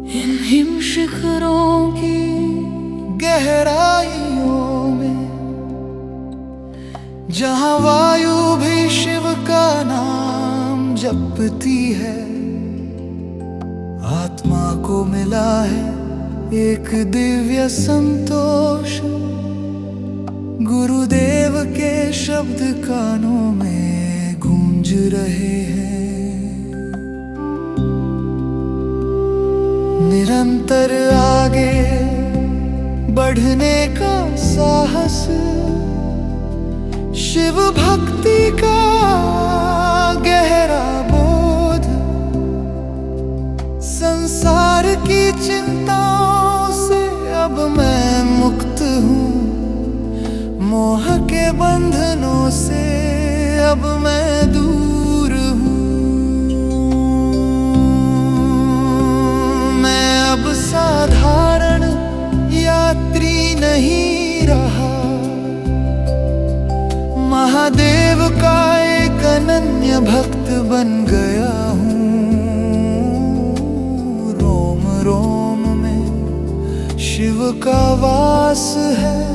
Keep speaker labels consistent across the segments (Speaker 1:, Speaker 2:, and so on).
Speaker 1: In him शिखरों की गहराइयों में, जहां वायु भी शिव का नाम जपती है, आत्मा को मिला है एक दिव्य संतोष। गुरुदेव के शब्द कानों में गूंज रहे हैं। निरंतर आगे बढ़ने का साहस, शिव भक्ति का गहरा बोध, संसार की चिंताओं से अब मैं मुक्त हूँ, मोह के बंधनों से अब मैं दूर हूँ। मैं अब साधारण यात्री नहीं रहा, महादेव का एक अनन्य भक्त बन गया हूँ। रोम रोम में शिव का वास है,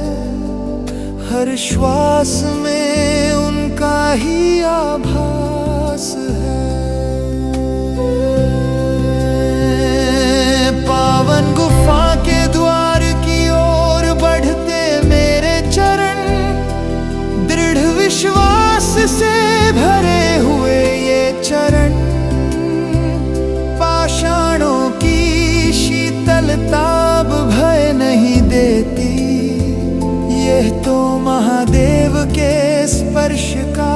Speaker 1: हर श्वास में उनका ही आभास है। पावन गुफा के द्वार की ओर बढ़ते मेरे चरण, दृढ़ विश्वास से भरे हुए ये चरण, पाषाणों की शीतलता अब भय नहीं देती, यह तो महादेव के स्पर्श का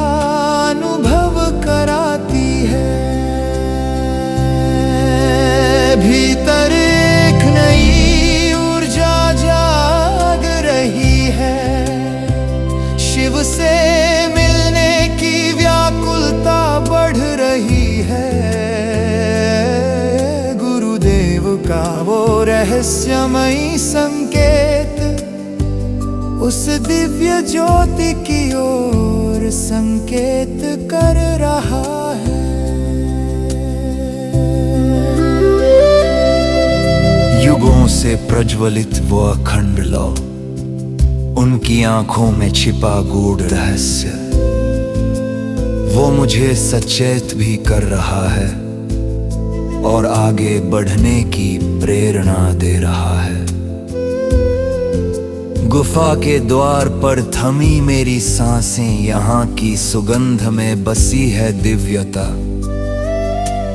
Speaker 1: अनुभव कराती है। भीतर एक नई ऊर्जा जाग रही है, शिव से मिलने की व्याकुलता बढ़ रही है। गुरुदेव का वो रहस्यमयी संकेत उस दिव्य ज्योति की ओर संकेत कर रहा है।
Speaker 2: युगों से प्रज्वलित वो अखंड लौ, उनकी आंखों में छिपा गूढ़ रहस्य, वो मुझे सचेत भी कर रहा है और आगे बढ़ने की प्रेरणा दे रहा है। गुफा के द्वार पर थमी मेरी सांसें, यहाँ की सुगंध में बसी है दिव्यता।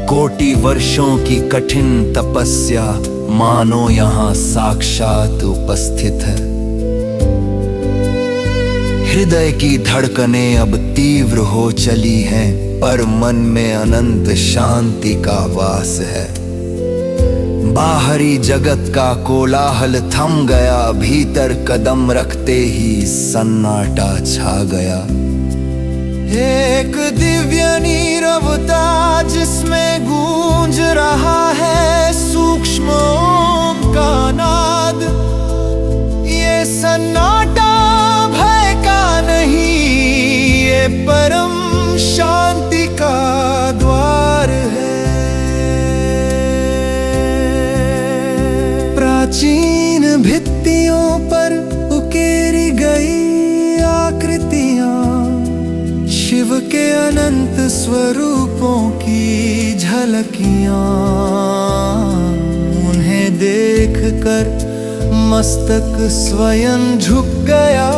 Speaker 2: कोटि वर्षों की कठिन तपस्या मानो यहाँ साक्षात उपस्थित है। हृदय की धड़कनें अब तीव्र हो चली हैं, पर मन में अनंत शांति का वास है। बाहरी जगत का कोलाहल थम गया, भीतर कदम रखते ही सन्नाटा छा गया।
Speaker 1: एक दिव्य नीरवता जिसमें गूंज रहा है सूक्ष्म ओम का नाद, ये सन्नाटा भय का नहीं, ये परम शांति का द्वार है। प्राचीन भित्तियों पर उकेरी गई आकृतियां, शिव के अनंत स्वरूपों की झलकियां, उन्हें देखकर मस्तक स्वयं झुक गया।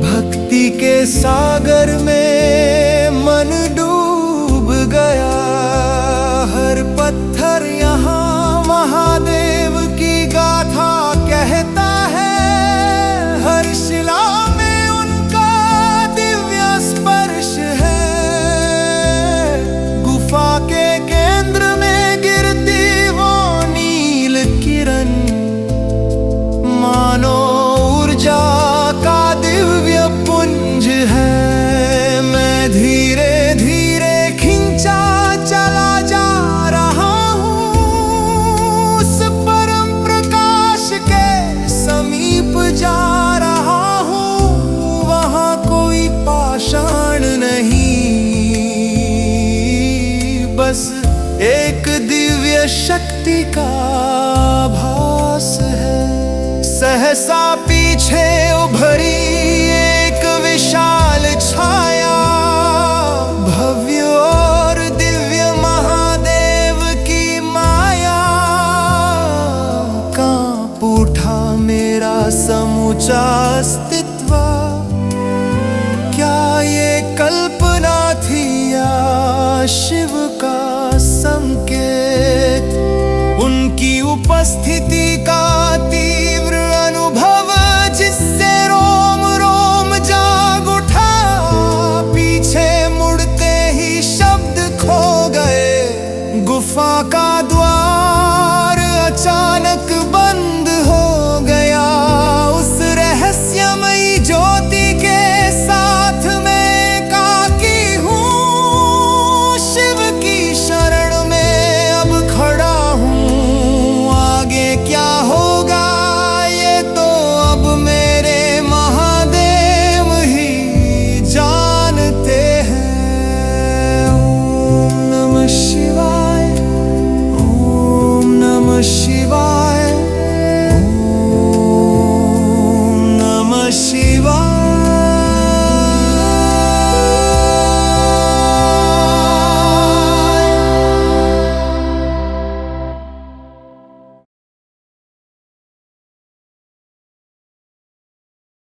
Speaker 1: भक्ति के सागर में मन डूब गया। हर पत्थर यहाँ महादेव की गाथा कहता है, हर शिला में उनका दिव्य स्पर्श है। गुफा के केंद्र में गिरती वो नील किरण, मानो ऊर्जा का दिव्य पुंज है। मैं धीरे धीरे खिंचा चला जा रहा हूँ उस शक्ति का भास है। सहसा पीछे उभरी एक विशाल छाया, भव्य और दिव्य महादेव की माया। कांप उठा मेरा समूचा अस्तित्व, क्या ये कल्पना थी या शिव का संकेत? उनकी उपस्थिति